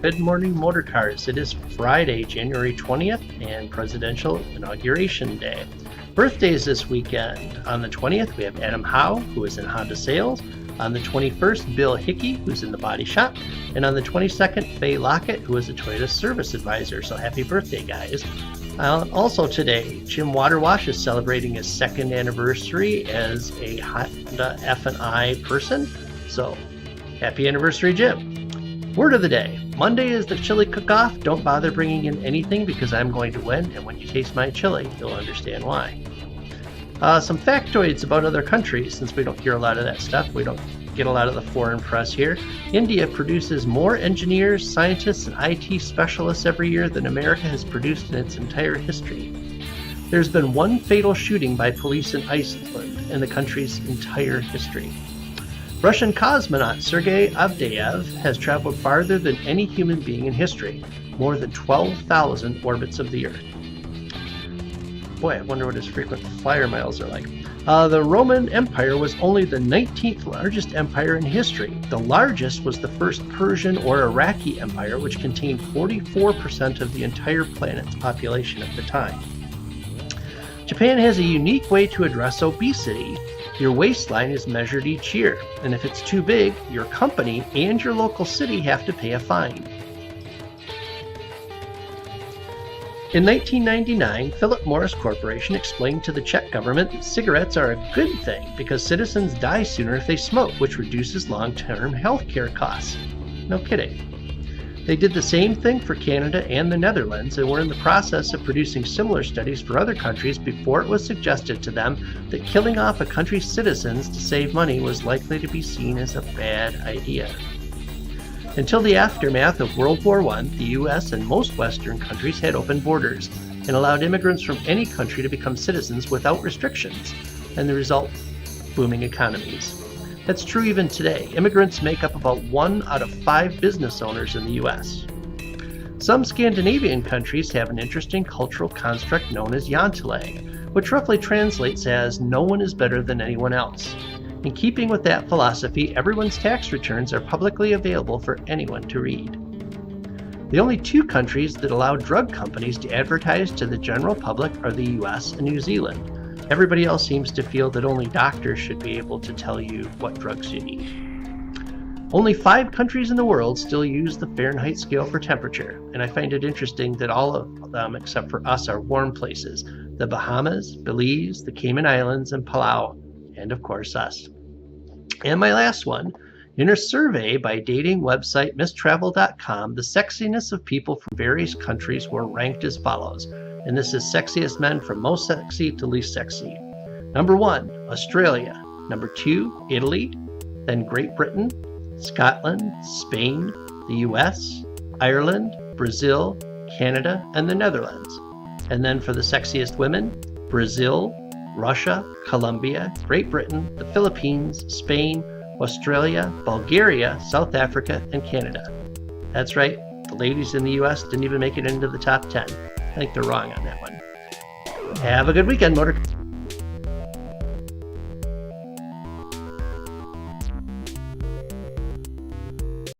Good morning, Motorcars. It is Friday, January 20th, and Presidential Inauguration Day. Birthdays this weekend. On the 20th, we have Adam Howe, who is in Honda Sales. On the 21st, Bill Hickey, who's in the body shop. And on the 22nd, Faye Lockett, who is a Toyota service advisor. So happy birthday, guys. Also today, Jim Waterwash is celebrating his second anniversary as a Honda F&I person. So happy anniversary, Jim. Word of the day. Monday is the chili cook-off. Don't bother bringing in anything because I'm going to win, and when you taste my chili, you'll understand why. Some factoids about other countries, since we don't hear a lot of that stuff. We don't get a lot of the foreign press here. India produces more engineers, scientists, and IT specialists every year than America has produced in its entire history. There's been one fatal shooting by police in Iceland in the country's entire history. Russian cosmonaut Sergei Avdeyev has traveled farther than any human being in history, more than 12,000 orbits of the Earth. Boy, I wonder what his frequent flyer miles are like. The Roman Empire was only the 19th largest empire in history. The largest was the first Persian or Iraqi Empire, which contained 44% of the entire planet's population at the time. Japan has a unique way to address obesity. Your waistline is measured each year, and if it's too big, your company and your local city have to pay a fine. In 1999, Philip Morris Corporation explained to the Czech government that cigarettes are a good thing because citizens die sooner if they smoke, which reduces long-term health care costs. No kidding. They did the same thing for Canada and the Netherlands and were in the process of producing similar studies for other countries before it was suggested to them that killing off a country's citizens to save money was likely to be seen as a bad idea. Until the aftermath of World War I, the U.S. and most Western countries had open borders and allowed immigrants from any country to become citizens without restrictions, and the result, booming economies. That's true even today. Immigrants make up about 1 out of 5 business owners in the U.S. Some Scandinavian countries have an interesting cultural construct known as jantelag, which roughly translates as no one is better than anyone else. In keeping with that philosophy, everyone's tax returns are publicly available for anyone to read. The only 2 countries that allow drug companies to advertise to the general public are the U.S. and New Zealand. Everybody else seems to feel that only doctors should be able to tell you what drugs you need. Only 5 countries in the world still use the Fahrenheit scale for temperature, and I find it interesting that all of them, except for us, are warm places. The Bahamas, Belize, the Cayman Islands, and Palau, and of course us. And my last one, in a survey by dating website misstravel.com, the sexiness of people from various countries were ranked as follows. And this is sexiest men from most sexy to least sexy. Number 1, Australia. Number 2, Italy. Then Great Britain, Scotland, Spain, the US, Ireland, Brazil, Canada, and the Netherlands. And then for the sexiest women, Brazil, Russia, Colombia, Great Britain, the Philippines, Spain, Australia, Bulgaria, South Africa, and Canada. That's right, the ladies in the US didn't even make it into the top 10. I think they're wrong on that one. Have a good weekend, Motor.